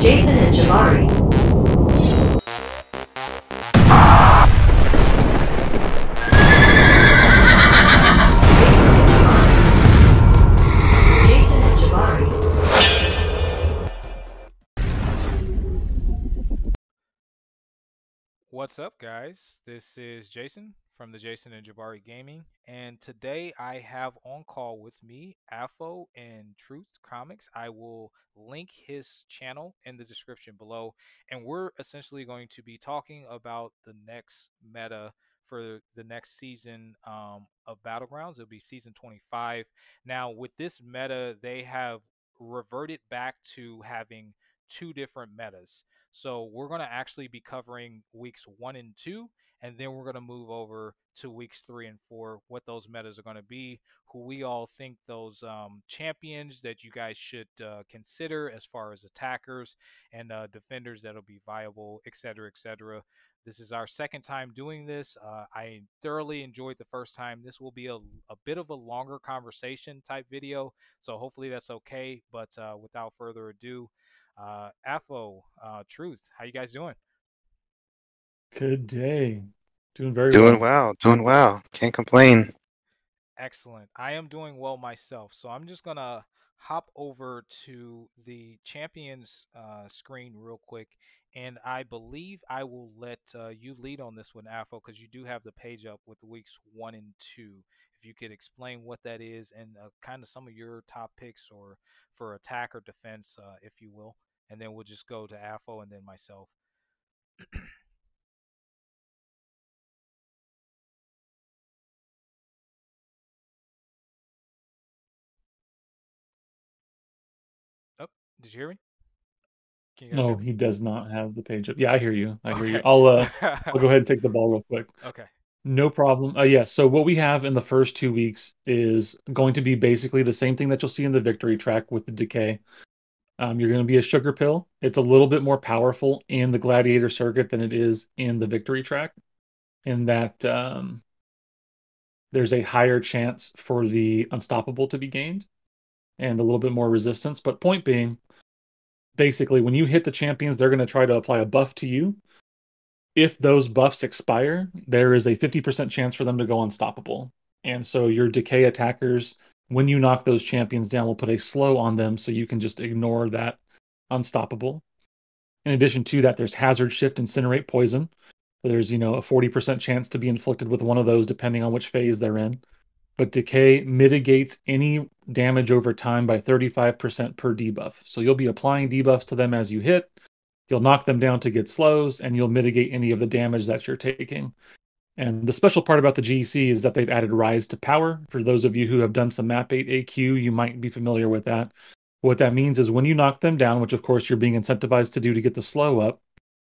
Jason and Jabari. Jason and Jabari. What's up, guys? This is Jason from the Jason and Jabari Gaming, and today I have on call with me AFO and Truth Comics. I will link his channel in the description below, and we're essentially going to be talking about the next meta for the next season of Battlegrounds. It'll be season 25. Now, with this meta, they have reverted back to having two different metas. So we're going to actually be covering weeks 1 and 2, and then we're going to move over to weeks 3 and 4, what those metas are going to be, who we all think those champions that you guys should consider as far as attackers and defenders that'll be viable, etc., etc. This is our second time doing this. I thoroughly enjoyed the first time. This will be a bit of a longer conversation type video, so hopefully that's okay. But without further ado, AFO, Truth, how you guys doing? Good day. Doing very Doing well. well, doing well. Can't complain. Excellent. I am doing well myself. So I'm just gonna hop over to the champions screen real quick, and I believe I will let you lead on this one, AFO, because you do have the page up with the weeks 1 and 2. If you could explain what that is and kind of some of your top picks or for attack or defense, if you will, and then we'll just go to AFO and then myself. Oh, did you hear me? Can you guys hear No, me? he does not have the page up. Yeah, I hear you. I hear you. Okay. I'll go ahead and take the ball real quick. Okay. No problem. Yeah, so what we have in the first 2 weeks is going to be basically the same thing that you'll see in the victory track with the decay. You're going to be a sugar pill. It's a little bit more powerful in the gladiator circuit than it is in the victory track, in that there's a higher chance for the unstoppable to be gained and a little bit more resistance. But point being, basically, when you hit the champions, they're going to try to apply a buff to you. If those buffs expire, there is a 50% chance for them to go unstoppable. And so your decay attackers, when you knock those champions down, will put a slow on them so you can just ignore that unstoppable. In addition to that, there's hazard shift, incinerate, poison. There's, a 40% chance to be inflicted with one of those depending on which phase they're in. But decay mitigates any damage over time by 35% per debuff. So you'll be applying debuffs to them as you hit. You'll knock them down to get slows, and you'll mitigate any of the damage that you're taking. And the special part about the GC is that they've added Rise to Power. For those of you who have done some Map 8 AQ, you might be familiar with that. What that means is when you knock them down, which of course you're being incentivized to do to get the slow up,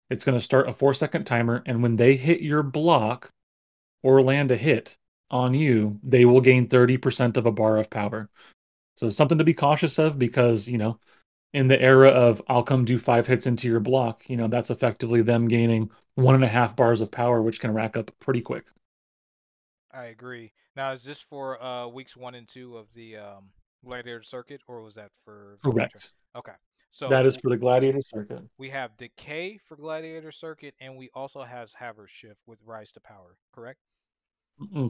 it's going to start a 4-second timer, and when they hit your block or land a hit on you, they will gain 30% of a bar of power. So something to be cautious of because, in the era of I'll come do 5 hits into your block, that's effectively them gaining 1.5 bars of power, which can rack up pretty quick. I agree. Now, is this for weeks 1 and 2 of the Gladiator Circuit, or was that for Victory Track? Correct. Okay, That is so for the Gladiator Circuit. we have Decay for Gladiator Circuit, and we also have Haver Shift with Rise to Power, correct?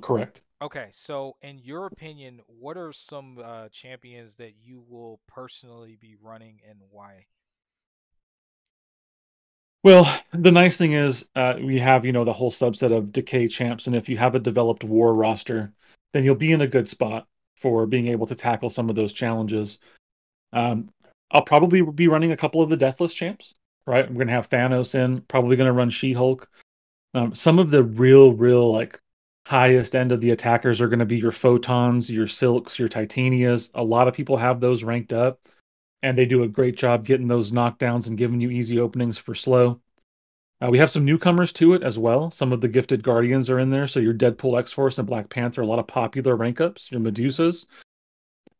Correct. Okay, so in your opinion, what are some champions that you will personally be running and why? Well, the nice thing is we have, the whole subset of Decay champs, and if you have a developed war roster, then you'll be in a good spot for being able to tackle some of those challenges. Um, I'll probably be running a couple of the Deathless champs, right? I'm going to have Thanos in, probably going to run She-Hulk. Some of the real, like, highest end of the attackers are going to be your Photons, your Silks, your Titanias. A lot of people have those ranked up, and they do a great job getting those knockdowns and giving you easy openings for slow. We have some newcomers to it as well. Some of the Gifted Guardians are in there, so your Deadpool, X-Force, and Black Panther, a lot of popular rank ups, your Medusas.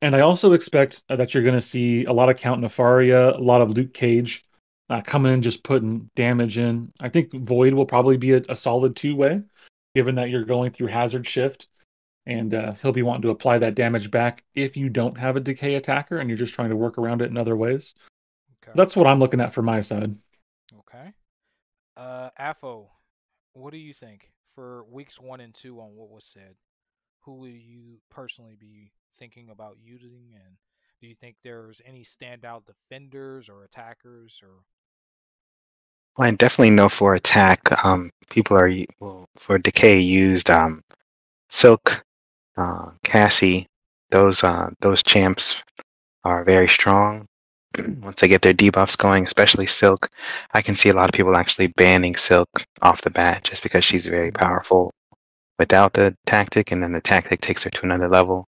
And I also expect that you're going to see a lot of Count Nefaria, a lot of Luke Cage coming in, just putting damage in. I think Void will probably be a solid two-way, given that you're going through Hazard Shift. And he'll be wanting to apply that damage back if you don't have a Decay attacker and you're just trying to work around it in other ways. Okay. That's what I'm looking at for my side. Okay. AFO, what do you think for weeks 1 and 2 on what was said? Who would you personally be thinking about using, and do you think there's any standout defenders or attackers or? Well, I definitely know for attack, people well, for decay used Silk, Cassie. Those champs are very strong. Once they get their debuffs going, especially Silk, I can see a lot of people actually banning Silk off the bat just because she's very Mm. powerful without the tactic, and then the tactic takes her to another level.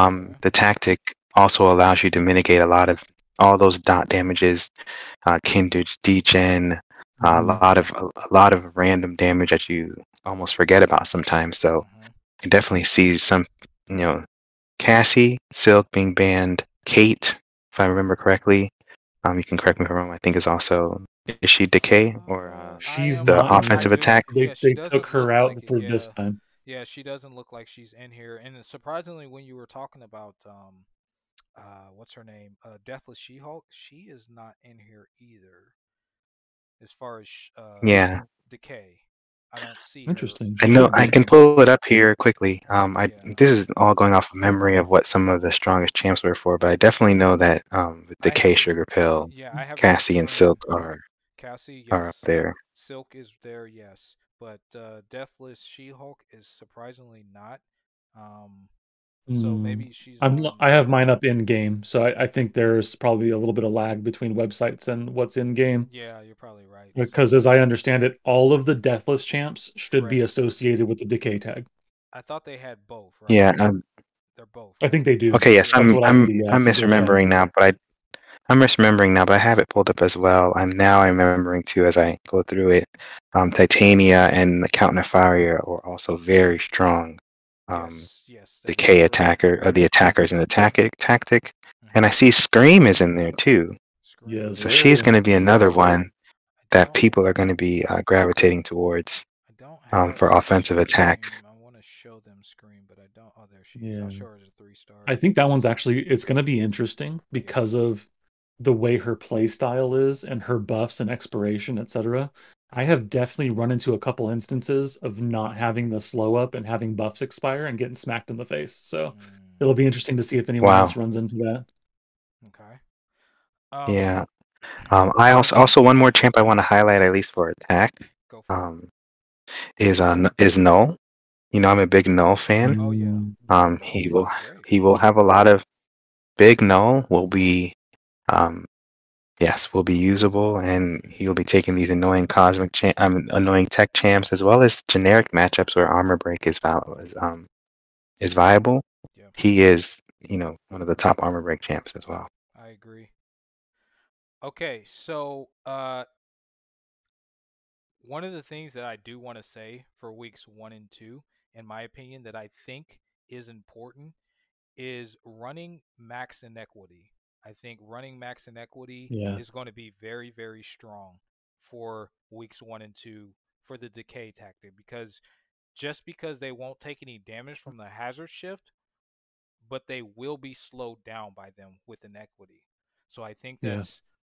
Okay. The tactic also allows you to mitigate a lot of all those dot damages, Kindred, degen, Mhm. a lot of random damage that you almost forget about sometimes. So Mhm. I definitely see some, you know, Cassie, Silk being banned, Kate, if I remember correctly. You can correct me if I'm wrong. I think is also, is she decay or I She's am. the not in I offensive here. do. attack? Yeah, she They took doesn't her look out like it. for this Yeah. time. Yeah, she doesn't look like she's in here. And surprisingly, when you were talking about what's her name, Deathless She-Hulk, she is not in here either. As far as Yeah, Decay, I don't see her. Interesting. I She know should be I in can here. pull it up here quickly. Yeah, This is all going off of memory of what some of the strongest champs were for, but I definitely know that with I Decay, have it. Sugar Pill, Yeah, I have it on Cassie, and screen. Silk Cassie, are up yes. there. Silk is there, yes. But Deathless She-Hulk is surprisingly not. Um, so Hmm. maybe she's on. I have mine up in game, so I think there's probably a little bit of lag between websites and what's in game. Yeah, you're probably right. Because So as I understand it, all of the deathless champs should be correct. associated with the decay tag. I thought they had both, right? Yeah. They're both. I think they do. Okay. Yes, Yeah. That's what I see. Yeah, I'm so good job. misremembering now, I'm misremembering now, but I have it pulled up as well. I'm remembering too as I go through it. Titania and the Count Nefaria are also very strong. Um, Yes, yes, that is decay correct. attacker, the attackers in the tactic, and I Hmm. see Scream is in there too. Scream. Yes, So she's sir. going to be another one I that don't. people are going to be gravitating towards I don't have for offensive attack. Scream. I want to show them Scream, but I don't. Oh, there she is. I'll Yeah. show her as a 3 star. I think that one's actually it's going to be interesting Yeah. because of the way her play style is and her buffs and expiration, etc. I have definitely run into a couple instances of not having the slow up and having buffs expire and getting smacked in the face. So Mm, it'll be interesting to see if anyone Wow. else runs into that. okay. Um. Yeah. I also one more champ I want to highlight at least for attack Go for it. um, is Null. You know, I'm a big Null fan. Oh yeah. Mm, Null He is will great. he will have a lot of big Null will be um, yes, will be usable, and he'll be taking these annoying annoying tech champs as well as generic matchups where armor break is viable. Yeah, He is, one of the top armor break champs as well. I agree. Okay, so one of the things that I do want to say for weeks 1 and 2, in my opinion, that I think is important is running max inequity. I think running max inequity yeah, is going to be very, very strong for weeks 1 and 2 for the decay tactic because just because they won't take any damage from the hazard shift, but they will be slowed down by them with inequity. So I think yeah,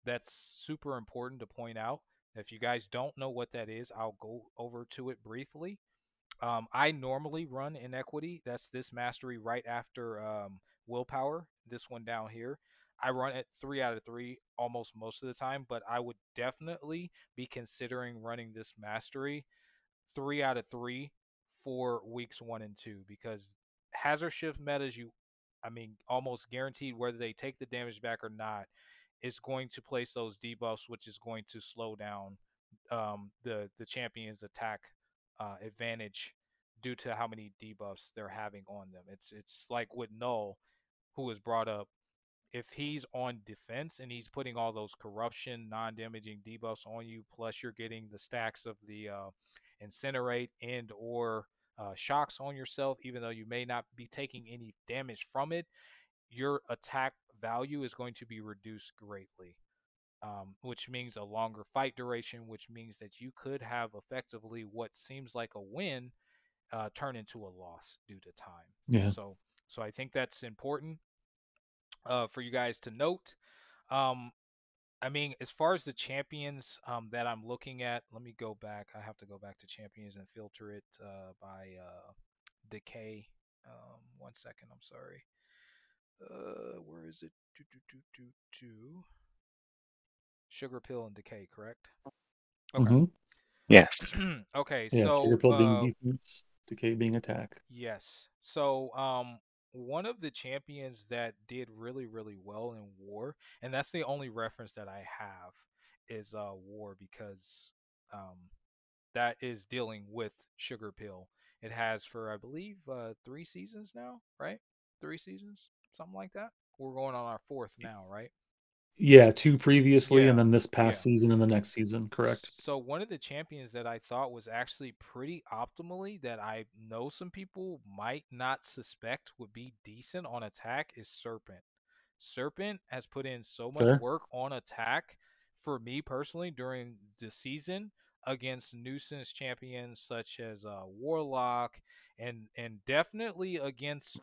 that's super important to point out. If you guys don't know what that is, I'll go over to it briefly. I normally run inequity. That's this mastery right after willpower. This one down here. I run it 3 out of 3 almost most of the time, but I would definitely be considering running this mastery 3 out of 3 for weeks 1 and 2 because hazard shift metas I mean, almost guaranteed whether they take the damage back or not, is going to place those debuffs, which is going to slow down the champion's attack advantage due to how many debuffs they're having on them. It's like with Null, who was brought up if he's on defense and he's putting all those corruption, non-damaging debuffs on you, plus you're getting the stacks of the incinerate and or shocks on yourself, even though you may not be taking any damage from it, your attack value is going to be reduced greatly. Which means a longer fight duration, which means that you could have effectively what seems like a win turn into a loss due to time. yeah. So, so I think that's important for you guys to note. Um, I mean, as far as the champions that I'm looking at, let me go back. I have to go back to champions and filter it by decay. 1 second, I'm sorry. Where is it? Do. Sugar pill and decay, correct? Okay. Hmm. Yes. Okay, Yeah, Sugar so Pill being defense, Decay being attack. yes. So one of the champions that did really really well in War, and that's the only reference that I have is War because um that is dealing with Sugar Pill. It has for I believe 3 seasons now, right? 3 seasons, something like that. We're going on our fourth now, right? Yeah, two previously, and Yeah, then this past yeah. season and the next season. Correct. So one of the champions that I thought was actually pretty optimally that I know some people might not suspect would be decent on attack is Serpent. Serpent has put in so much Fair. work on attack for me personally during the season against nuisance champions such as Warlock and definitely against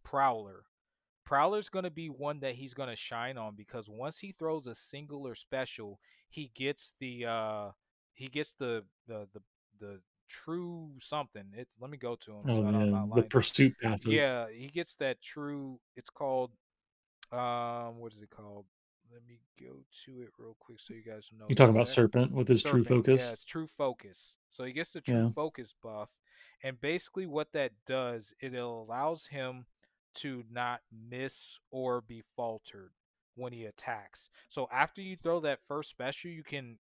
Prowler. Prowler's going to be one that he's going to shine on because once he throws a singular special, he gets the true something. Let me go to him Oh, so I'm not the lying to you. pursuit passive. Yeah, he gets that true. It's called what is it called? Let me go to it real quick so you guys know You talking about exact Serpent with his true Serpent. Yeah, focus? it's true focus. So he gets the true Yeah. focus buff, and basically what that does, it allows him to not miss or be faltered when he attacks. So after you throw that first special, you can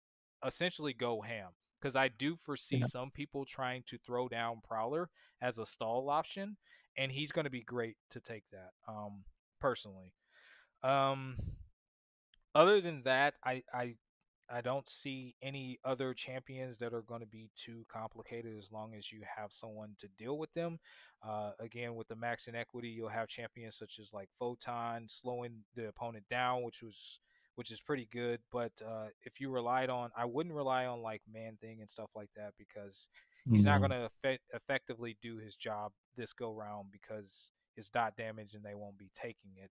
essentially go ham. Because I do foresee Yeah. some people trying to throw down Prowler as a stall option, and he's going to be great to take that. Personally. Um, Other than that, I don't see any other champions that are going to be too complicated as long as you have someone to deal with them. Again, with the max inequity, you'll have champions such as like Photon slowing the opponent down, which is pretty good. But if you relied on, I wouldn't rely on like Man Thing and stuff like that because he's not going No. to effectively do his job this go round because it's dot damage and they won't be taking it.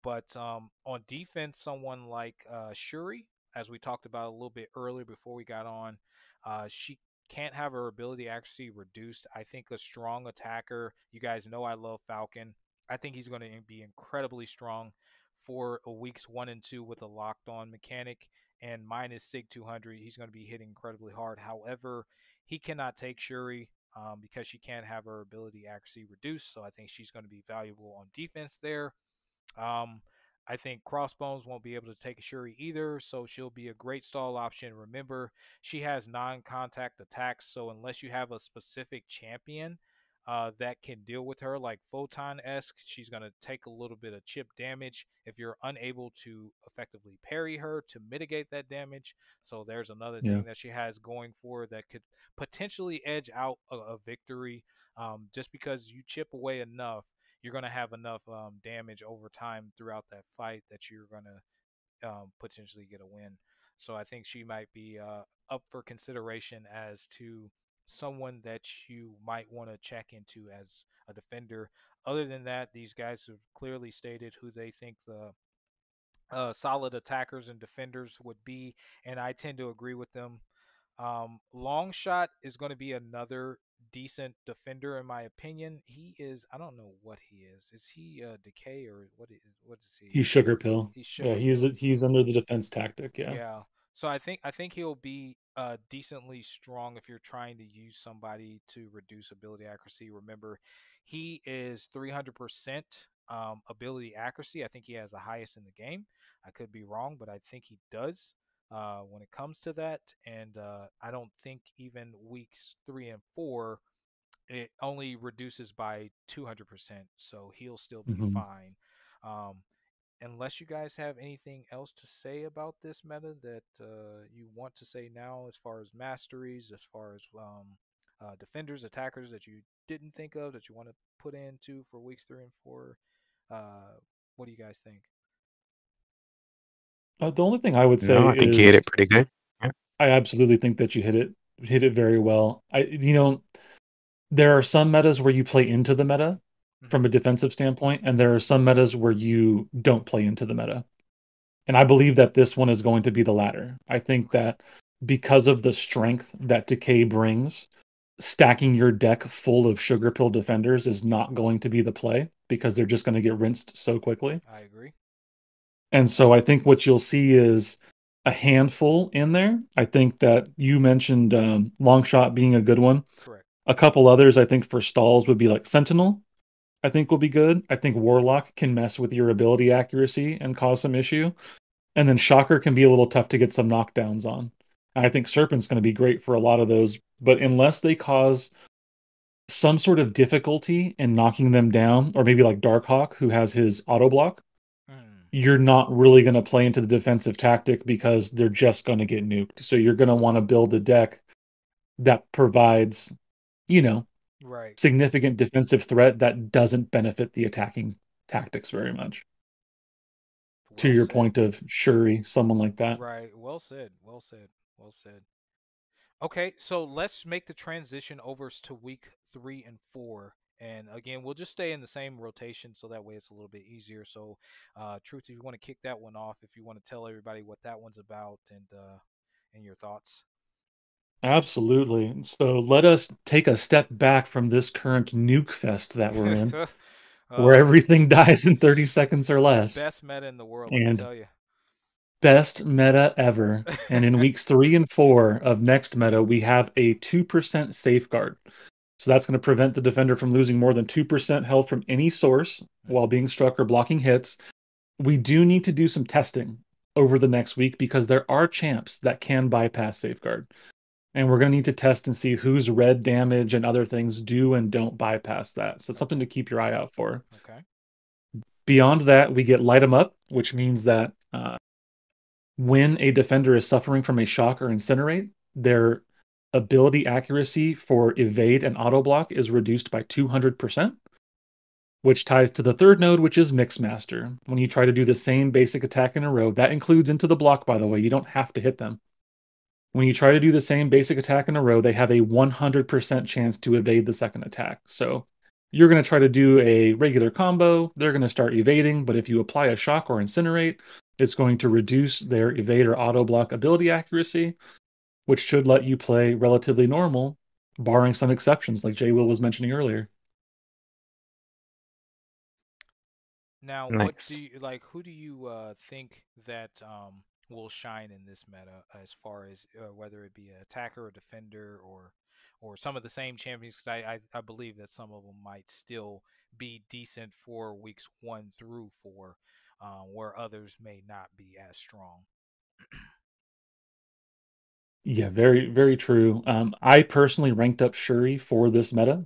But on defense, someone like Shuri, as we talked about a little bit earlier before we got on, she can't have her ability accuracy reduced. I think a strong attacker, you guys know I love Falcon. I think he's going to be incredibly strong for weeks 1 and 2 with a locked on mechanic. And minus SIG 200, he's going to be hitting incredibly hard. However, he cannot take Shuri because she can't have her ability accuracy reduced. So I think she's going to be valuable on defense there. Um, I think Crossbones won't be able to take a Shuri either, so she'll be a great stall option. Remember, she has non-contact attacks, so unless you have a specific champion that can deal with her, like Photon-esque, she's going to take a little bit of chip damage if you're unable to effectively parry her to mitigate that damage. So there's another Yeah. thing that she has going for her that could potentially edge out a victory just because you chip away enough you're going to have enough damage over time throughout that fight that you're going to potentially get a win. So I think she might be up for consideration as to someone that you might want to check into as a defender. Other than that, these guys have clearly stated who they think the solid attackers and defenders would be, and I tend to agree with them. Longshot is going to be another decent defender in my opinion. He is I don't know what he is. Is he decay or what is he? He's Sugar Pill. He's Yeah, sugar pill. he's under the defense tactic. Yeah. Yeah. So I think he'll be decently strong if you're trying to use somebody to reduce ability accuracy. Remember, he is 300% ability accuracy. I think he has the highest in the game. I could be wrong, but I think he does when it comes to that. And I don't think even weeks 3 and 4 it only reduces by 200%, so he'll still be Hmm. fine. Um, Unless you guys have anything else to say about this meta that you want to say now, as far as masteries, as far as defenders, attackers that you didn't think of that you want to put into for weeks 3 and 4, uh, what do you guys think? The only thing I would No, say I think you hit is it pretty good. Yeah. I absolutely think that you hit it very well. There are some metas where you play into the meta Hmm. from a defensive standpoint, and Hmm. there are some metas where you don't play into the meta. And I believe that this one is going to be the latter. I think Okay. that because of the strength that Decay brings, stacking your deck full of sugar pill defenders is not going to be the play because they're just going to get rinsed so quickly. I agree. And so I think what you'll see is a handful in there. I think that you mentioned long shot being a good one. Correct. A couple others I think for stalls would be like Sentinel. I think will be good. I think Warlock can mess with your ability accuracy and cause some issue. And then Shocker can be a little tough to get some knockdowns on. I think Serpent's going to be great for a lot of those, but unless they cause some sort of difficulty in knocking them down, or maybe like Darkhawk, who has his auto block, Mm, you're not really going to play into the defensive tactic because they're just going to get nuked. So you're going to want to build a deck that provides, you know, right. significant defensive threat that doesn't benefit the attacking tactics very much. To Well your said. point of Shuri, someone like that. Right. Well said. Well said. Well said. Okay, so let's make the transition over to week 3 and 4. And again, we'll just stay in the same rotation so that way it's a little bit easier. So, Truth, if you want to kick that one off, if you want to tell everybody what that one's about and your thoughts. Absolutely. So let us take a step back from this current nuke fest that we're in, where uh, everything dies in 30 seconds or less. best meta in the world, let me And tell you. best meta ever. And in weeks 3 and 4 of next meta, we have a 2% safeguard. So that's going to prevent the defender from losing more than 2% health from any source while Mhm. being struck or blocking hits. We do need to do some testing over the next week because there are champs that can bypass safeguard. And we're going to need to test and see whose red damage and other things do and don't bypass that. So it's something Okay. to keep your eye out for. Okay. Beyond that, we get light 'em up, which means that when a defender is suffering from a shock or incinerate, their ability accuracy for evade and auto block is reduced by 200%, which ties to the third node, which is Mixmaster. When you try to do the same basic attack in a row, that includes into the block, by the way, you don't have to hit them. When you try to do the same basic attack in a row, they have a 100% chance to evade the second attack. So you're going to try to do a regular combo, they're going to start evading, but if you apply a shock or incinerate, it's going to reduce their evade or auto block ability accuracy, which should let you play relatively normal, barring some exceptions like Jay Will was mentioning earlier. Now, what do Nice. you like? Who do you think that will shine in this meta as far as whether it be an attacker or defender or some of the same champions? Because I believe that some of them might still be decent for weeks 1 through 4, where others may not be as strong. Yeah, very, very true. I personally ranked up Shuri for this meta.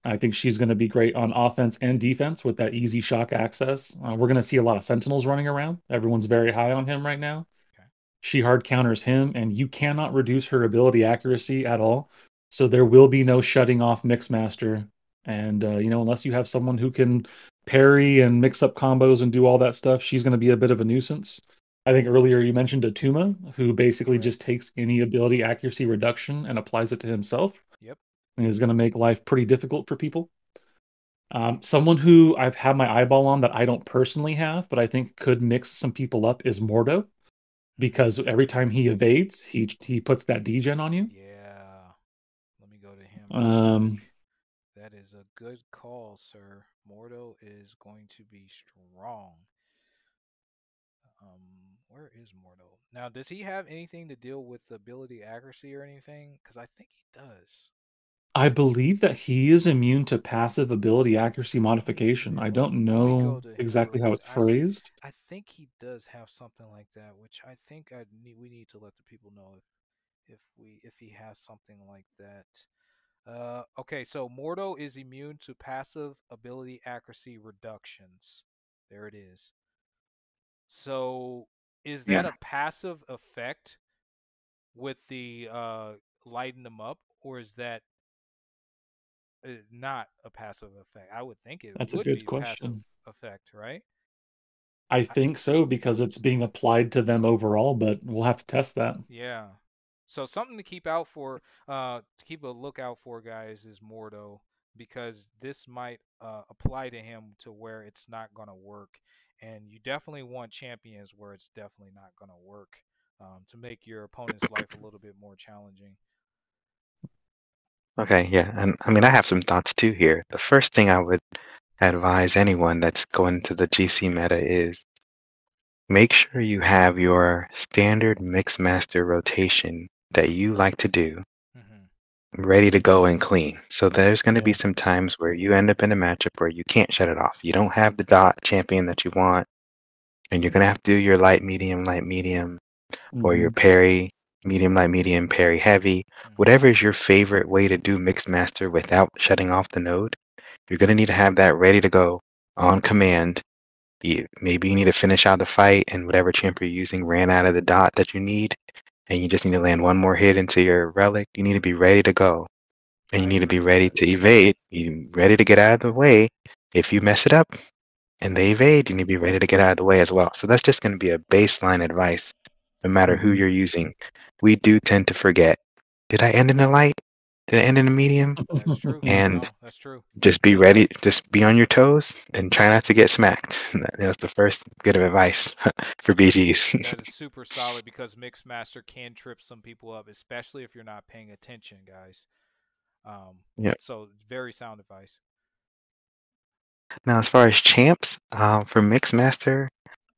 I think she's going to be great on offense and defense with that easy shock access. We're going to see a lot of Sentinels running around. Everyone's very high on him right now. Okay. She hard counters him, and you cannot reduce her ability accuracy at all. So there will be no shutting off Mixmaster. And, unless you have someone who can parry and mix up combos and do all that stuff, she's going to be a bit of a nuisance. I think earlier you mentioned Atuma, who basically just Correct. takes any ability accuracy reduction and applies it to himself Yep. and is going to make life pretty difficult for people. Someone who I've had my eyeball on that I don't personally have, but I think could mix some people up is Mordo Hmm. because every time he evades, he puts that degen on you. Yeah. Let me go to him real Um, quick. That is a good call, sir. Mordo is going to be strong. Where is Mordo? Now, does he have anything to deal with the ability accuracy or anything? Because I think he does. I believe that he is immune to passive ability accuracy modification. Yeah, I don't let me know go to him real exactly how quick. it's phrased. I think he does have something like that, which I think we need to let the people know if he has something like that. Okay, so Mordo is immune to passive ability accuracy reductions. There it is. So is that Yeah. a passive effect with the lighten them up, or is that not a passive effect? I would think it That's a would good be a passive question. effect, right? I I, think so because it's being applied to them overall, but we'll have to test that. yeah. So something to keep a lookout for, guys, is Mordo because this might apply to him to where it's not gonna work. And you definitely want champions where it's definitely not going to work to make your opponent's life a little bit more challenging. Okay, yeah, and I mean I have some thoughts too here. The first thing I would advise anyone that's going to the GC meta is make sure you have your standard mix master rotation that you like to do Hmm. ready to go and clean. So there's going to be Yeah. some times where you end up in a matchup where you can't shut it off. You don't have the dot champion that you want, and you're going to have to do your light, medium, or your Hmm. parry, medium, parry, heavy. Hmm. Whatever is your favorite way to do mixed master without shutting off the node, you're going to need to have that ready to go on command. Maybe you need to finish out the fight, and whatever champ you're using ran out of the dot that you need, and you just need to land one more hit into your relic. You need to be ready to go, and you I need to agree be with ready that. to evade. You ready to get out of the way. If you mess it up and they evade, you need to be ready to get out of the way as well. So that's just going to be a baseline advice, no matter who Hmm. you're using. We do tend to forget. Did I end in a light? Did I end in a medium? That is true. And No, that's true. just be ready. Just be on your toes and try not to get smacked. That's the first bit of advice for BGs. That is super solid because Mixmaster can trip some people up, especially if you're not paying attention, guys. Um, Yeah. so very sound advice. Now, as far as champs, for Mixmaster,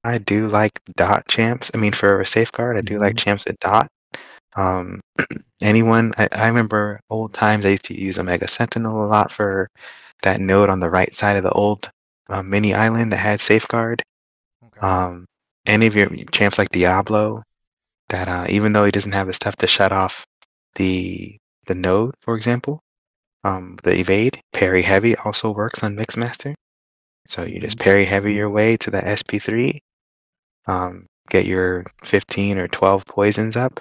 I do like dot champs. I mean, for a safeguard, I do like Hmm. champs at dot. Um, I remember old times, I used to use Omega Sentinel a lot for that node on the right side of the old mini island that had safeguard. Okay. Um, any of your champs like Diablo, that even though he doesn't have the stuff to shut off the the node, for example, the evade, parry heavy also works on Mixmaster. So you Hmm. just parry heavy your way to the SP3, get your 15 or 12 poisons up,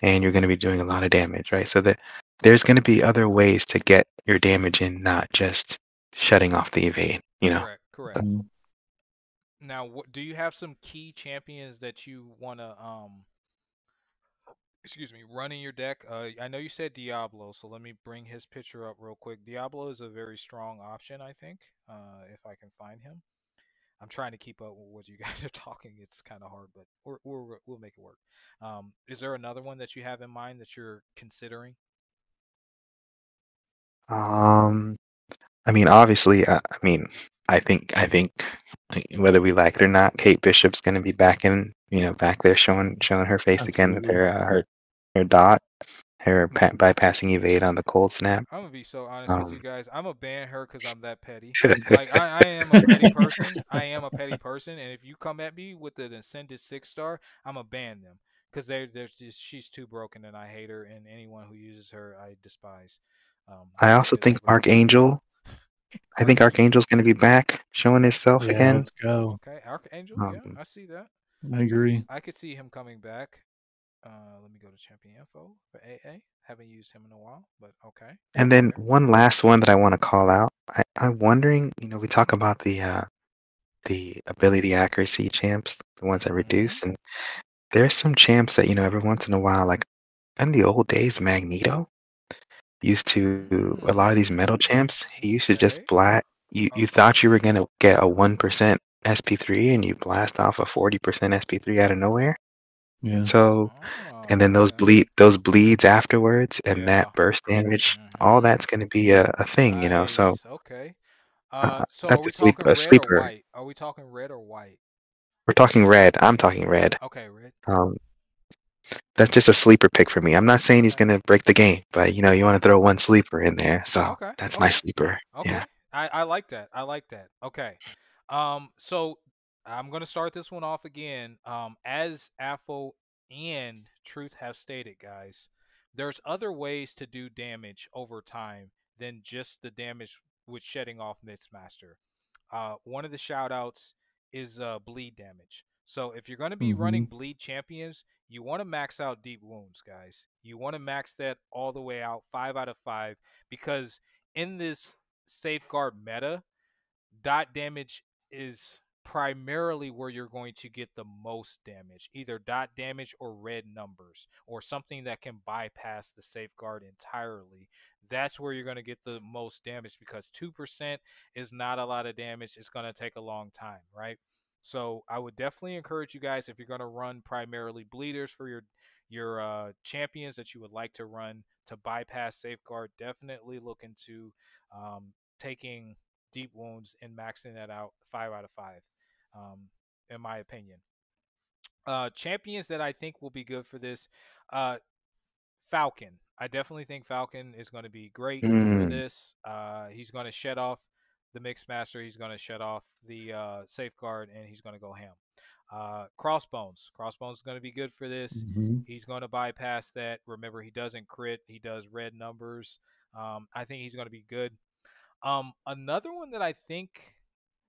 and you're going to be doing a lot of damage, right? So that there's going to be other ways to get your damage in, not just shutting off the evade, you know? Correct. Correct. Now, what do you have some key champions that you want to excuse me, run in your deck? I know you said Diablo, so let me bring his picture up real quick. Diablo is a very strong option, I think, if I can find him. I'm trying to keep up with what you guys are talking. It's kind of hard, but we'll make it work. Is there another one that you have in mind that you're considering? Um, I mean, obviously, I mean, I think like, whether we like it or not, Kate Bishop's going to be back in, back there showing her face again with Absolutely. her dot, her bypassing evade on the cold snap. I'm gonna be so honest with you Um, guys. I'm gonna ban her because I'm that petty. Like I am a petty person. I am a petty person, and if you come at me with an ascended 6 star, I'm gonna ban them because there's just she's too broken, and I hate her. And anyone who uses her, I despise. I She also is think overpowered. Archangel. I think Archangel. Archangel's going to be back showing himself Yeah, again. let's go. Okay, Archangel. Um, Yeah, I see that. I agree. I could see him coming back. Let me go to champion info for AA. Haven't used him in a while, but okay. and then Okay. one last one that I want to call out. I'm wondering, we talk about the ability accuracy champs, the ones that Mm-hmm. reduce, and there's some champs that every once in a while, like in the old days, Magneto used to a lot of these metal Mm, champs. He used to just okay. blast. You Okay. thought you were gonna get a 1% SP3, and you blast off a 40% SP3 out of nowhere. Yeah. So, and Oh, then okay. those bleeds afterwards, and that Yeah. burst damage, all Mm-hmm. that's gonna be a thing. So Nice. Okay. So are that's we talking a red or sleeper. white? Are we talking red or white? We're talking red. I'm talking red. Okay, red. Um, that's just a sleeper pick for me. I'm not saying he's Okay. gonna break the game, but you want to throw one sleeper in there. So Okay. that's my Okay. sleeper. Yeah. Okay. I like that. I like that. Okay. So I'm gonna start this one off again. As AFO and Truth have stated, guys, there's other ways to do damage over time than just the damage with shedding off Mixmaster. One of the shout outs is bleed damage. So if you're gonna be Hmm. running bleed champions, you want to max out deep wounds, guys. You want to max that all the way out, 5 out of 5, because in this safeguard meta, dot damage is primarily where you're going to get the most damage, either dot damage or red numbers, or something that can bypass the safeguard entirely. That's where you're going to get the most damage because 2% is not a lot of damage. It's going to take a long time, right? So I would definitely encourage you guys, if you're going to run primarily bleeders for your champions that you would like to run to bypass safeguard, definitely look into taking deep wounds and maxing that out 5 out of 5, um, in my opinion. Champions that I think will be good for this. Uh, Falcon. I definitely think Falcon is going to be great for Mm. this. He's going to shut off the Mixmaster. He's going to shut off the Safeguard, and he's going to go ham. Crossbones. Crossbones is going to be good for this. Hmm. He's going to bypass that. Remember, he doesn't crit. He does red numbers. I think he's going to be good. Another one that I think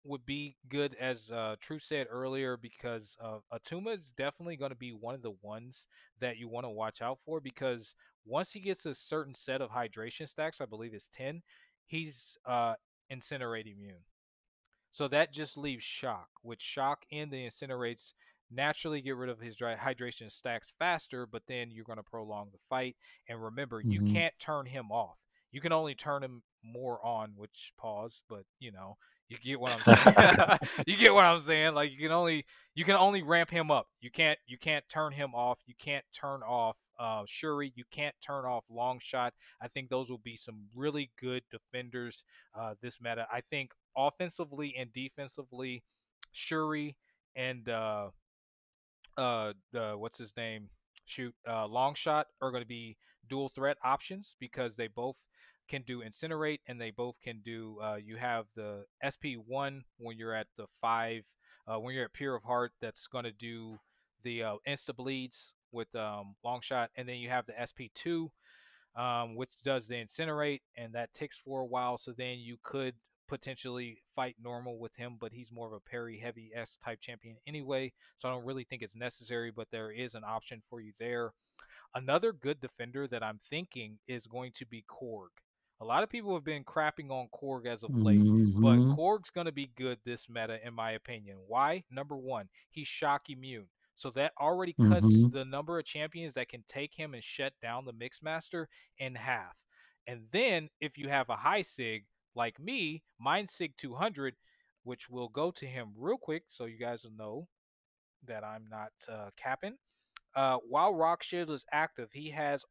would be good, as True said earlier, because Atuma is definitely going to be one of the ones that you want to watch out for, because once he gets a certain set of hydration stacks, I believe it's 10, he's incinerate immune. So that just leaves Shock, which Shock and the Incinerates naturally get rid of his hydration stacks faster, but then you're going to prolong the fight. And remember, you Hmm. can't turn him off. You can only turn him more on, which pause, but you get what I'm saying. You get what I'm saying. Like you can only ramp him up. You can't turn him off. You can't turn off Shuri. You can't turn off Long Shot. I think those will be some really good defenders this meta. I think offensively and defensively, Shuri and the what's his name, shoot, Longshot are going to be dual threat options, because they both can do incinerate, and they both can do. You have the SP1 when you're at the 5, when you're at Pure of Heart, that's going to do the insta bleeds with Longshot, and then you have the SP2, which does the incinerate, and that ticks for a while. So then you could potentially fight normal with him, but he's more of a parry heavy S type champion anyway. So I don't really think it's necessary, but there is an option for you there. Another good defender that I'm thinking is going to be Korg. A lot of people have been crapping on Korg as of late, but Hmm. Korg's going to be good this meta, in my opinion. Why? Number one, he's shock immune. So that already cuts Hmm. the number of champions that can take him and shut down the Mixmaster in half. And then if you have a high Sig like me, mine Sig 200, which will go to him real quick so you guys will know that I'm not capping. While Rock Shield is active, he has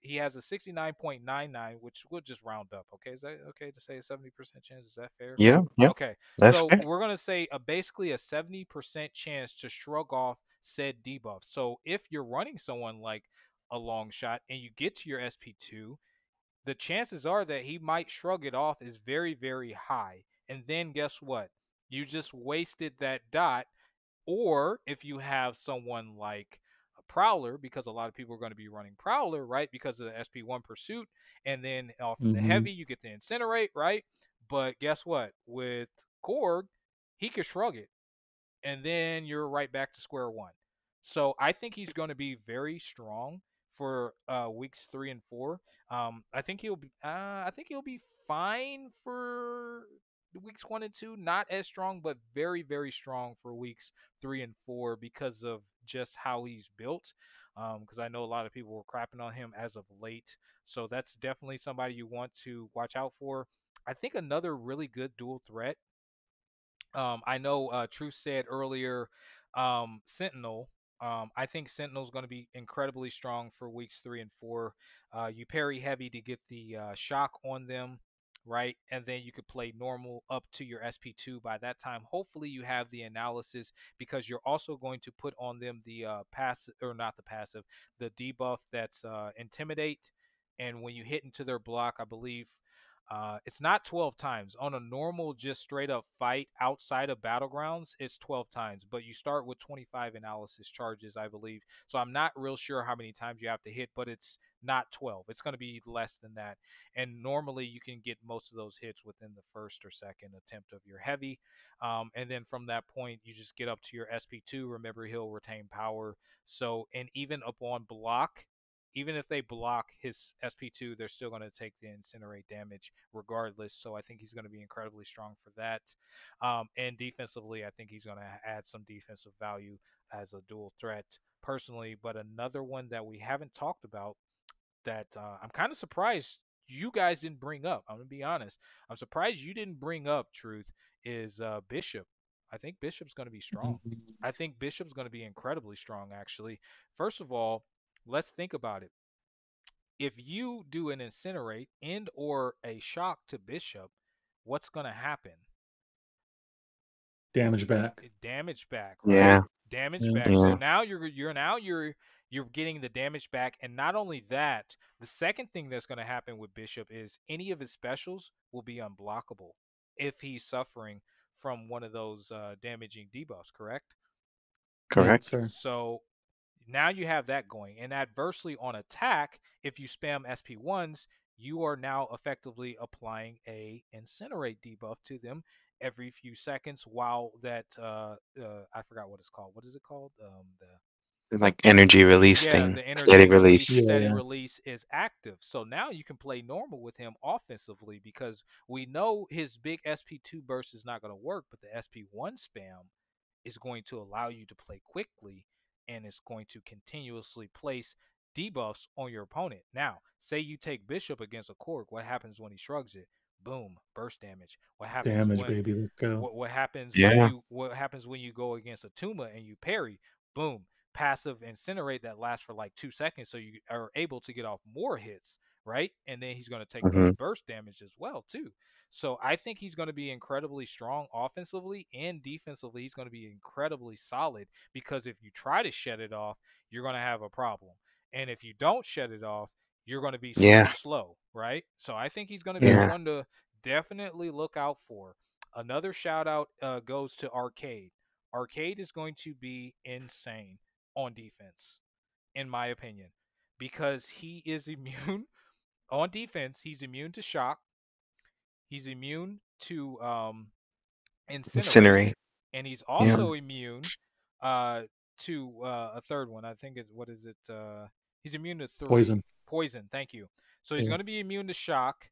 he has a 69.99, which we'll just round up. Okay, is that okay to say a 70% chance? Is that fair? Yeah, yeah, Okay, that's so fair. we're gonna say basically a 70% chance to shrug off said debuff. So if you're running someone like a long shot and you get to your SP2, the chances are that he might shrug it off is very, very high. And then guess what? You just wasted that dot. Or if you have someone like a Prowler, because a lot of people are going to be running Prowler, right? Because of the SP1 Pursuit. And then off of the Hmm. Heavy, you get the Incinerate, right? But guess what? With Korg, he could shrug it, and then you're right back to square one. So I think he's going to be very strong for weeks 3 and 4. I think he'll be fine for weeks 1 and 2. Not as strong, but very very strong for weeks 3 and 4, because of just how he's built. Because I know a lot of people were crapping on him as of late. So that's definitely somebody you want to watch out for. I think another really good dual threat, I know Truth said earlier, Sentinel. I think Sentinel's going to be incredibly strong for weeks 3 and 4. You parry heavy to get the shock on them, right? And then you could play normal up to your SP2. By that time, hopefully you have the analysis, because you're also going to put on them the passive, or not the passive, the debuff that's intimidate. And when you hit into their block, I believe it's not 12 times. On a normal, just straight up fight outside of Battlegrounds, it's 12 times. But you start with 25 analysis charges, I believe. So I'm not real sure how many times you have to hit, but it's not 12. It's going to be less than that. And normally you can get most of those hits within the first or second attempt of your heavy. And then from that point, you just get up to your SP2. Remember, he'll retain power. So, and even up on block, even if they block his SP2, they're still going to take the incinerate damage regardless. So I think he's going to be incredibly strong for that. And defensively, I think he's going to add some defensive value as a dual threat personally. But another one that we haven't talked about that I'm kind of surprised you guys didn't bring up. I'm going to be honest. I'm surprised you didn't bring up, Truth, is Bishop. I think Bishop's going to be strong. Mhm. I think Bishop's going to be incredibly strong, actually. First of all, let's think about it. If you do an incinerate and or a shock to Bishop, what's going to happen? Damage back. Damage back, right? Yeah. Damage Yeah. back. So Yeah. now you're getting the damage back, and not only that, the second thing that's going to happen with Bishop is any of his specials will be unblockable if he's suffering from one of those damaging debuffs. Correct? Yeah, that's Correct. fair. So now you have that going. And adversely on attack, if you spam SP1s, you are now effectively applying a incinerate debuff to them every few seconds while that I forgot what it's called. What is it called? The Like energy release Yeah, thing, the energy steady release, release. Yeah, steady yeah. release is active. So now you can play normal with him offensively because we know his big SP2 burst is not going to work, but the SP1 spam is going to allow you to play quickly and it's going to continuously place debuffs on your opponent. Now, say you take Bishop against a Korg, what happens when he shrugs it? Boom, burst damage. Damage, baby. Let's go. Yeah. What happens when you go against a Tuma and you parry? Boom, passive incinerate that lasts for like 2 seconds, so you are able to get off more hits, right? And then he's going to take those Hmm. burst damage as well too. So I think he's going to be incredibly strong offensively and defensively. He's going to be incredibly solid because if you try to shut it off, you're going to have a problem. And if you don't shut it off, you're going to be super Yeah. slow, right? So I think he's going to be Yeah. Yeah. one to definitely look out for. Another shout out goes to Arcade. Arcade is going to be insane on defense, in my opinion, because he is immune on defense. He's immune to shock. He's immune to incinerate, Incinerate. and he's Yeah. also immune uh, to a third one. I think it's what is it? He's immune to three. Poison. Poison. Thank you. So he's Yeah. going to be immune to shock.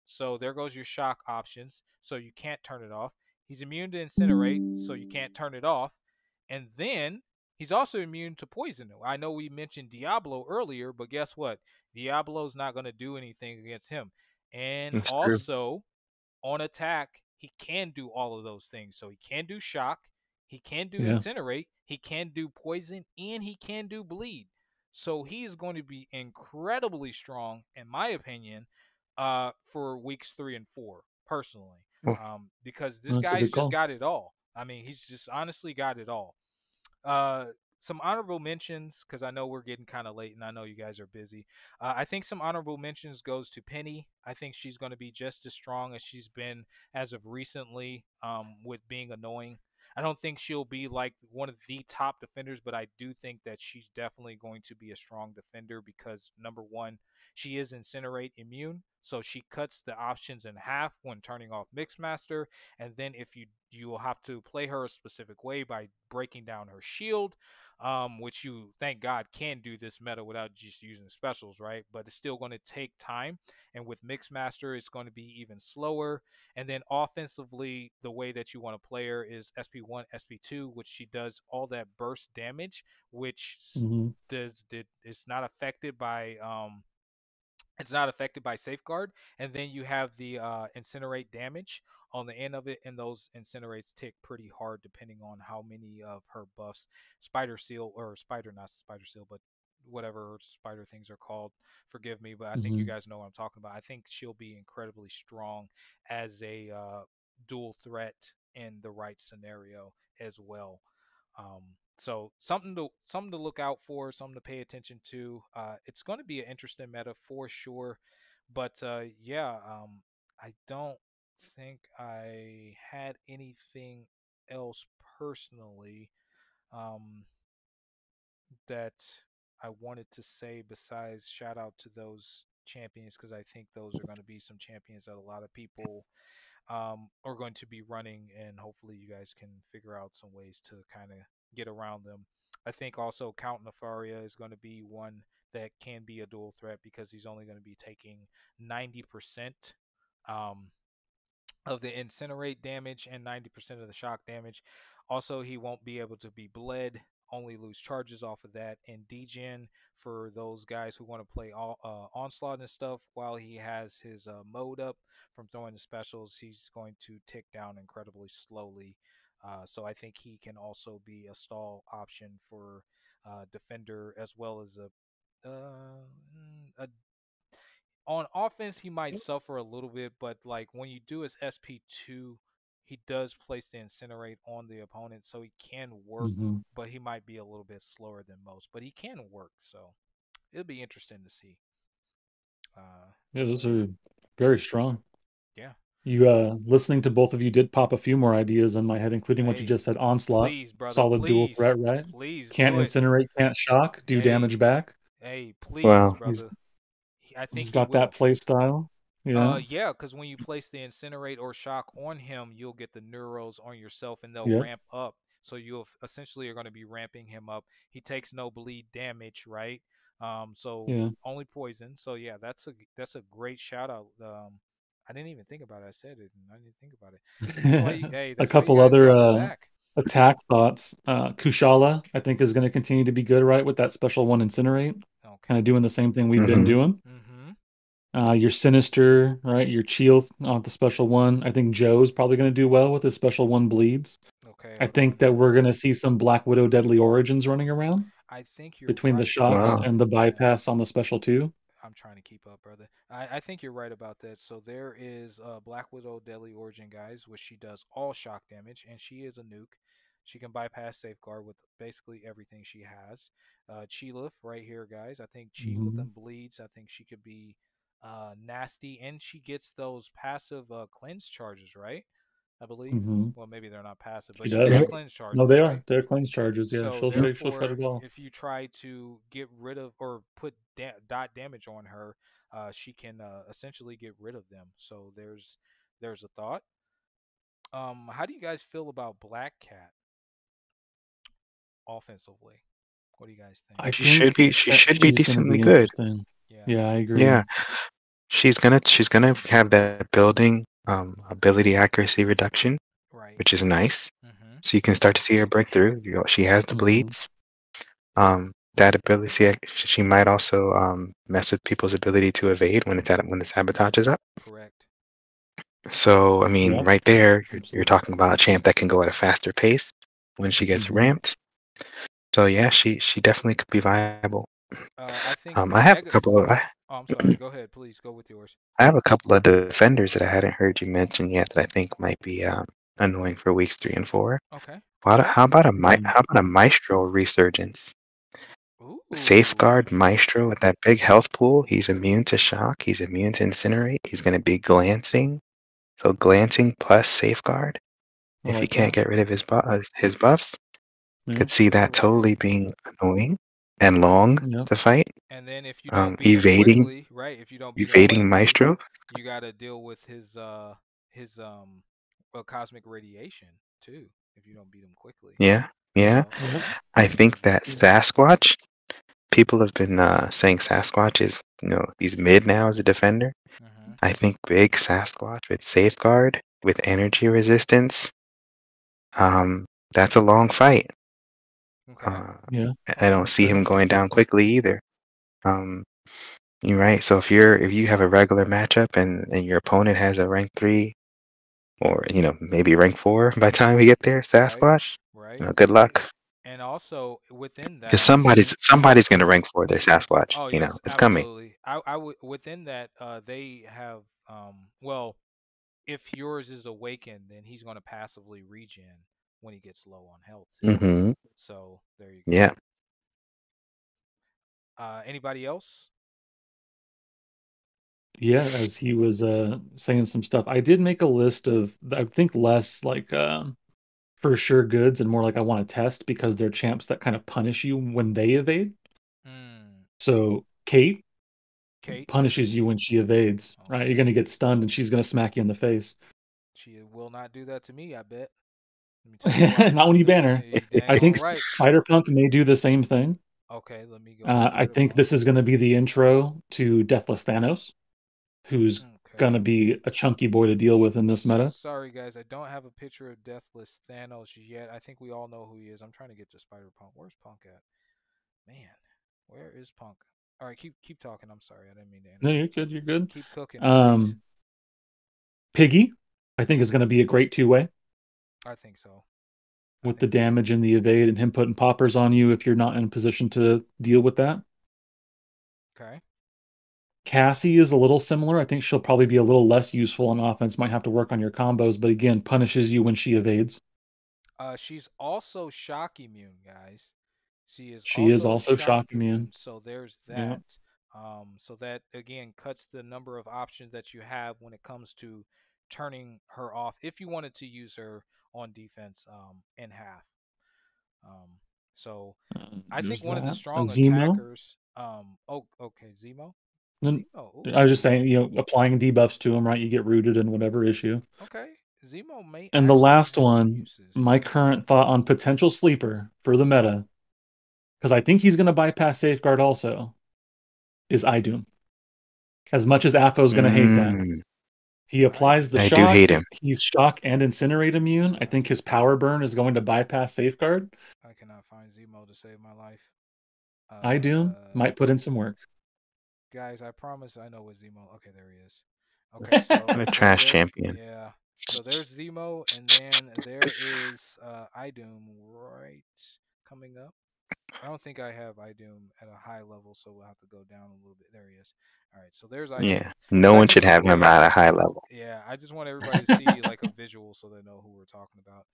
So there goes your shock options. So you can't turn it off. He's immune to incinerate. So you can't turn it off. And then he's also immune to poison. I know we mentioned Diablo earlier, but guess what? Diablo's not going to do anything against him. And That's true. also on attack, he can do all of those things. So he can do shock, he can do Yeah. incinerate, he can do poison, and he can do bleed. So he is going to be incredibly strong, in my opinion, for weeks 3 and 4, personally, Oh, because this That's a guy's good just call. got it all. I mean, he's just honestly got it all. Uh, some honorable mentions because I know we're getting kind of late and I know you guys are busy. I think some honorable mentions goes to Penny. I think she's going to be just as strong as she's been as of recently, with being annoying. I don't think she'll be like one of the top defenders, but I do think that she's definitely going to be a strong defender because number one, she is incinerate immune, so she cuts the options in half when turning off Mixmaster. And then if you will have to play her a specific way by breaking down her shield, which you thank God can do this meta without just using specials, right? But it's still going to take time, and with Mixmaster, it's going to be even slower. And then offensively, the way that you want to play her is SP1, SP2, which she does all that burst damage, which Hmm. it's not affected by safeguard, and then you have the incinerate damage on the end of it, and those incinerates tick pretty hard depending on how many of her buffs spider seal or spider not spider seal but whatever spider things are called, forgive me, but I think you Hmm. guys know what I'm talking about. I think she'll be incredibly strong as a dual threat in the right scenario as well. um, so something to look out for, something to pay attention to. It's going to be an interesting meta for sure, but yeah, I don't think I had anything else personally um, that I wanted to say besides shout out to those champions because I think those are going to be some champions that a lot of people are going to be running, and hopefully you guys can figure out some ways to kind of get around them. I think also Count Nefaria is going to be one that can be a dual threat because he's only going to be taking 90% um, of the incinerate damage and 90% of the shock damage. Also, he won't be able to be bled, only lose charges off of that. And degen for those guys who want to play all, onslaught and stuff while he has his mode up from throwing the specials, he's going to tick down incredibly slowly So I think he can also be a stall option for defender as well as a on offense. He might suffer a little bit, but like when you do his SP2, he does place the incinerate on the opponent, so he can work, Hmm. but he might be a little bit slower than most, but he can work. So it'll be interesting to see. Yeah, those So are very strong. yeah. You listening to both of you did pop a few more ideas in my head, including what you Hey, just said. Onslaught, please, brother, solid dual please, threat, right? please Can't do it. incinerate, can't shock, do Hey, damage back. hey, please, Well, He's brother. I think he's he got that will. play style. Yeah, Yeah, because when you place the incinerate or shock on him, you'll get the neuros on yourself, and they'll yep, ramp up. So you'll essentially are going to be ramping him up. He takes no bleed damage, right? So yeah. only poison. So yeah, that's a great shout out. I didn't even think about it. I said it, and I didn't think about it. That's why you, hey, A that's why you couple guys other got my back. attack thoughts. Kushala, I think, is going to continue to be good, right? With that special one incinerate, kind of Okay. doing the same thing we've been hmm doing. Mm-hmm. Your Sinister, right? Your Cheel on the special one. I think Joe's probably going to do well with his special one bleeds. Okay, I hold on. think that we're going to see some Black Widow Deadly Origins running around I think you're between the right. shocks Wow. and the Yeah. bypass on the special two. I'm trying to keep up, brother. I think you're right about that. So there is Black Widow Deadly Origin, guys, which she does all shock damage, and she is a nuke. She can bypass safeguard with basically everything she has. Chilif right here, guys. I think Chi with Hmm. them bleeds. I think she could be nasty, and she gets those passive cleanse charges, right? I believe. Hmm. Well, maybe they're not passive, She but she gets does. Yeah. cleanse No, charges, they right? are. They're cleanse charges. Yeah, So she'll shred therefore, it all. if you try to get rid of or put dot damage on her, she can essentially get rid of them. So there's a thought. How do you guys feel about Black Cat offensively? What do you guys think? I She should think be. She that should be she's going to decently be good. interesting. Yeah. Yeah, I agree. Yeah. She's gonna have that building ability accuracy reduction, Right. which is nice. Mhm. So you can start to see her break through. She has the Hmm. bleeds. That ability, she might also mess with people's ability to evade when the sabotage is up. Correct. So I mean, Yeah, right there, you're absolutely. talking about a champ that can go at a faster pace when she gets Hmm. ramped. So yeah, she definitely could be viable. I think I have a Mega. couple of Oh, I'm sorry. Go ahead, please. Go with yours. I have a couple of defenders that I hadn't heard you mention yet that I think might be annoying for weeks 3 and 4. Okay. Hmm. How about a Maestro resurgence? Ooh. Safeguard Maestro with that big health pool. He's immune to shock. He's immune to incinerate. He's going to be glancing. So glancing plus safeguard. I If he like can't that. get rid of his buffs, Yeah, could see that totally being annoying and long yeah, to fight. And then if you don't beat him Evading quickly, right? If you don't beat him evading quickly, Maestro. you got to deal with his cosmic radiation too. If you don't beat him quickly, Yeah, yeah. so yeah. I think that Sasquatch. People have been saying Sasquatch is, he's mid now as a defender. hmm I think big Sasquatch with safeguard, with energy resistance, that's a long fight. okay, Uh, Yeah, I don't for see sure. him going down quickly either. Um, you're right. So if you have a regular matchup and your opponent has a rank 3 or maybe rank 4 by the time we get there, right, Sasquatch, right. good luck. And also within Because that, somebody's gonna rank 4 their Sasquatch. oh yes, It's coming. absolutely. I would within that they have well, if yours is awakened, then he's going to passively regen when he gets low on health too. Hmm. So there you go. Yeah. Anybody else? Yeah, as he was saying some stuff, I did make a list of I think less like for sure goods and more like I want to test because they're champs that kind of punish you when they evade. Hmm. So Kate Kate. punishes you when she evades, right? You're Okay. gonna get stunned and she's gonna smack you in the face. She will not do that to me, I bet. Let me tell you why. Not when you ban That's her. you dang I on think right. Spider-Punk may do the same thing. Okay, let me go to I Spider think Punk. this is going to be the intro to Deathless Thanos, who's going Okay. to be a chunky boy to deal with in this meta. Sorry guys, I don't have a picture of Deathless Thanos yet. I think we all know who he is. I'm trying to get to Spider Punk. Where's Punk at? Man, where is Punk? All right, keep talking. I'm sorry, I didn't mean to No, interrupt. you're good. You're good. Keep cooking, please. Um, Piggy, I think is going to be a great two-way. I think so. I with the think. damage and the evade and him putting poppers on you if you're not in a position to deal with that. Okay. Cassie is a little similar. I think she'll probably be a little less useful on offense. Might have to work on your combos, but again, punishes you when she evades. She's also shock immune, guys. She is She is also also shock shock immune, immune. so there's Yeah. that. So that again cuts the number of options that you have when it comes to turning her off if you wanted to use her on defense in half. Um, so I think There's one of the that. strong Zemo. attackers. Oh, okay, Zemo. Then Zemo. I was just Ooh, saying, applying debuffs to him, right? You get rooted in whatever issue. okay. Zemo may And the actually last have one, uses. my current thought on potential sleeper for the meta, because I think he's going to bypass safeguard also, is iDoom. As much as AFO is going to hate that, Mm, he I applies the I do. do shock. hate him. He's shock and incinerate immune. I think his power burn is going to bypass safeguard. I cannot find Zemo to save my life. iDoom Uh, might put in some work. Guys, I promise I know what Zemo. Okay, there he is. Okay, What a so trash there, champion. yeah. So there's Zemo, and then there is Idoom right coming up. I don't think I have Idoom at a high level, so we'll have to go down a little bit. There he is. All right, so there's Idoom. Yeah, no one should Idoom is have him great. at a high level. Yeah, I just want everybody to see like a visual so they know who we're talking about.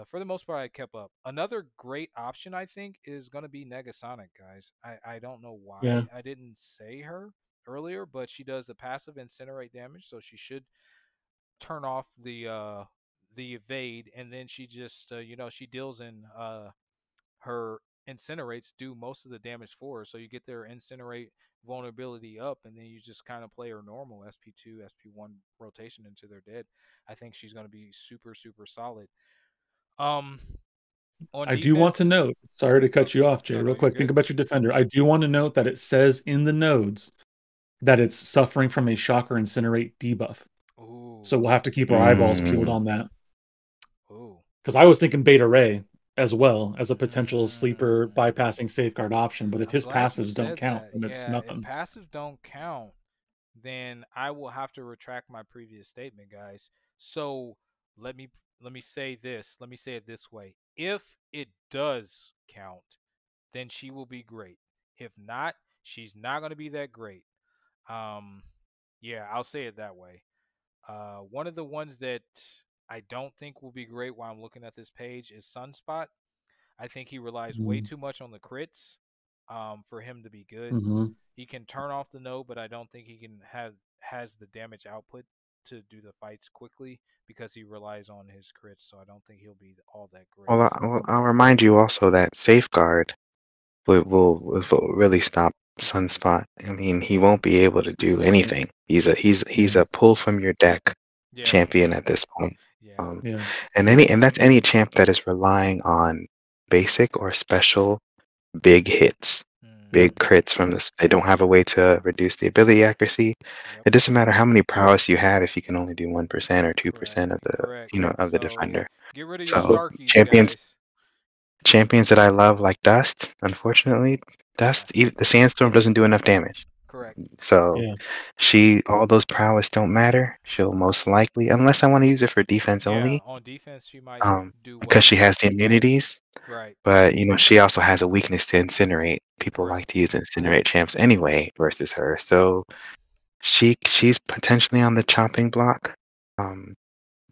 For the most part, I kept up. Another great option I think is gonna be Negasonic, guys. I don't know Yeah. why I didn't say her earlier, but she does the passive incinerate damage, so she should turn off the evade, and then she just she deals in her incinerates do most of the damage for her. So you get their incinerate vulnerability up, and then you just kind of play her normal SP2, SP1 rotation into their dead. I think she's going to be super, super solid. Um, on I do want to defense, note, sorry to oh, cut you off, Jay, no, no, real you're quick. Think good. about your defender. I do want to note that it says in the nodes that it's suffering from a shocker incinerate debuff. So Ooh, we'll have to keep our eyeballs peeled Mm. on that. ooh. Because I was thinking Beta Ray as well as a potential sleeper Mm. bypassing safeguard option, but if I'm his glad you passives don't said count, that. then it's Yeah, if nothing. passives don't count, then I will have to retract my previous statement, guys. So let me let me say this. Let me say it this way. If it does count, then she will be great. If not, she's not going to be that great. Um, yeah, I'll say it that way. One of the ones that I don't think will be great while I'm looking at this page is Sunspot. I think he relies way Mm-hmm. too much on the crits for him to be good. Mm-hmm. He can turn off the node, but I don't think he can have has the damage output to do the fights quickly because he relies on his crits. So I don't think he'll be all that great. Well, I'll remind you also that Safeguard will really stop Sunspot. I mean, he won't be able to do anything. He's Yeah. a pull from your deck Yeah, champion at this point. yeah. Um, Yeah. and that's any champ that is relying on basic or special big hits, Yep. big Hmm. crits from this. They don't have a way to reduce the ability accuracy. Yep. It doesn't matter how many prowess you have if you can only do 1% or 2% Correct. of the Correct. of the So defender. get rid of your So Starkies, champions guys. champions that I love like Dust, unfortunately, Yeah. Even the Sandstorm doesn't do enough damage. Correct. So Yeah. all those prowess don't matter. She'll most likely, unless I want to use her for defense Yeah. only, On defense, she might do because well. she has the immunities. Right. But she also has a weakness to incinerate. People Correct. like to use incinerate champs anyway versus her. So she's potentially on the chopping block. Um,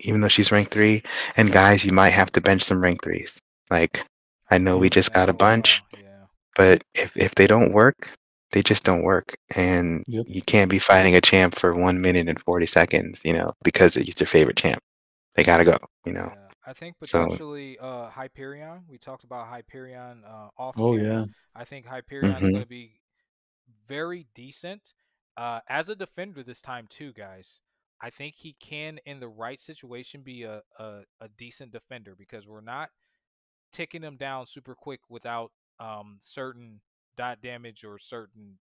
even though she's rank 3. And guys, you might have to bench some rank 3s. Like, I know we Yep. just got Yeah. a bunch, Well. Yeah. but if they don't work, they just don't work. And Yep. you can't be fighting a champ for 1 minute and 40 seconds, because it's your favorite champ. They gotta go. Yeah, I think So, potentially Hyperion. We talked about Hyperion off Oh camera. yeah. I think Hyperion's hmm going to be very decent as a defender this time too, guys. I think he can, in the right situation, be a decent defender because we're not ticking them down super quick without certain dot damage or certain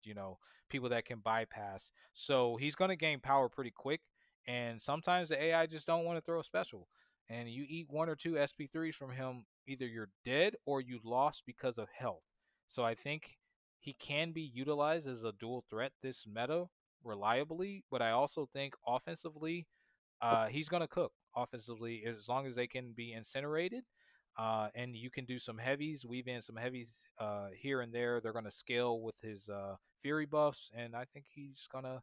people that can bypass. So he's going to gain power pretty quick, and sometimes the AI just don't want to throw a special. And you eat one or two SP3s from him, either you're dead or you lost because of health. So I think he can be utilized as a dual threat this meta reliably, but I also think offensively, he's going to cook offensively as long as they can be incinerated. And you can do some heavies, weave in some heavies here and there. They're gonna scale with his Fury buffs, and I think he's gonna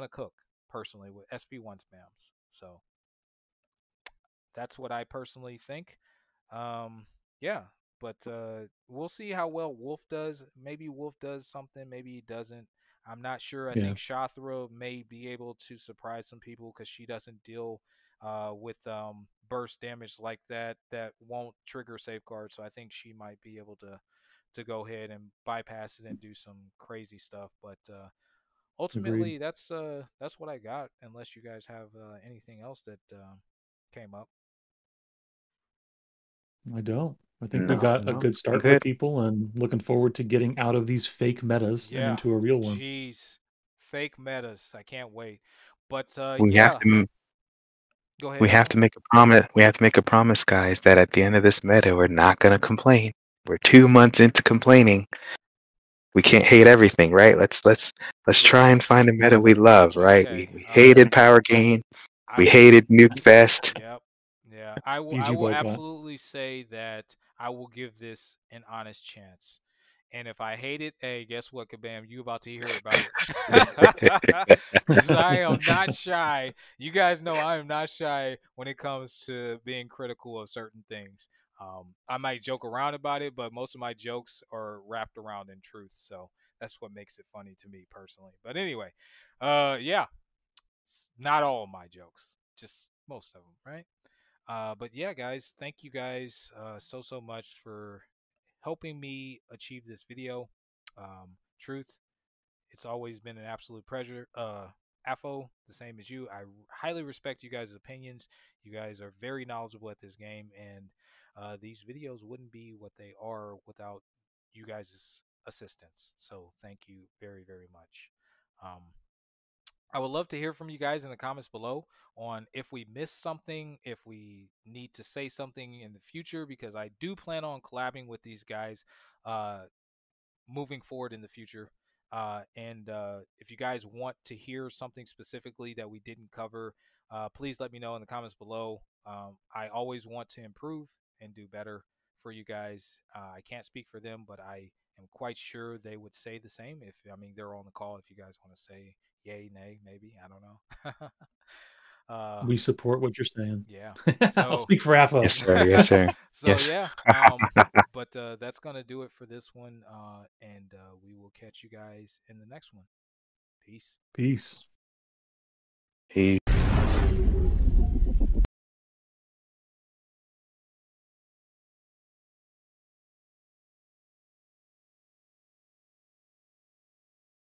cook personally with SP1 spams. So that's what I personally think. Um, yeah, but we'll see how well Wolf does. Maybe Wolf does something, maybe he doesn't. I'm not sure. I Yeah, think Shathra may be able to surprise some people because she doesn't deal with burst damage like that that won't trigger safeguard. So I think she might be able to go ahead and bypass it and do some crazy stuff. But agreed. ultimately, that's what I got. Unless you guys have anything else that came up. I don't. I think we No, got a no, good I'm start for good. people and looking forward to getting out of these fake metas and Yeah, into a real one. jeez, fake metas. I can't wait. But We have yeah, to go ahead, we have Afo. to make a promise. We have to make a promise, guys, that at the end of this meta, we're not gonna complain. We're 2 months into complaining. We can't hate everything, right? Let's try Yeah. and find a meta we love, right? Okay. We All right. hated Power Gain. I We will. hated Nuke Fest. Yep. Yeah. I will. I BG will boycott. absolutely say that I will give this an honest chance. And if I hate it, hey, guess what, Kabam? You about to hear about it. Because I am not shy. You guys know I am not shy when it comes to being critical of certain things. I might joke around about it, but most of my jokes are wrapped around in truth. So that's what makes it funny to me personally. But anyway, yeah, not all of my jokes, just most of them, right? But yeah, guys, thank you guys so much for helping me achieve this video. Truth, it's always been an absolute pleasure. AFO, the same as you. I highly respect you guys' opinions. You guys are very knowledgeable at this game, and these videos wouldn't be what they are without you guys' assistance. So thank you very much. Um, I would love to hear from you guys in the comments below on if we missed something, if we need to say something in the future, because I do plan on collabing with these guys uh, moving forward in the future. And if you guys want to hear something specifically that we didn't cover, please let me know in the comments below. I always want to improve and do better for you guys. I can't speak for them, but I am quite sure they would say the same. If I mean they're on the call, if you guys want to say yay, nay, maybe I don't know. We support what you're saying. Yeah. I'll So speak for AFO. Yes, sir. Yes, sir. so Yes. yeah, but that's gonna do it for this one, and we will catch you guys in the next one. Peace. Peace. He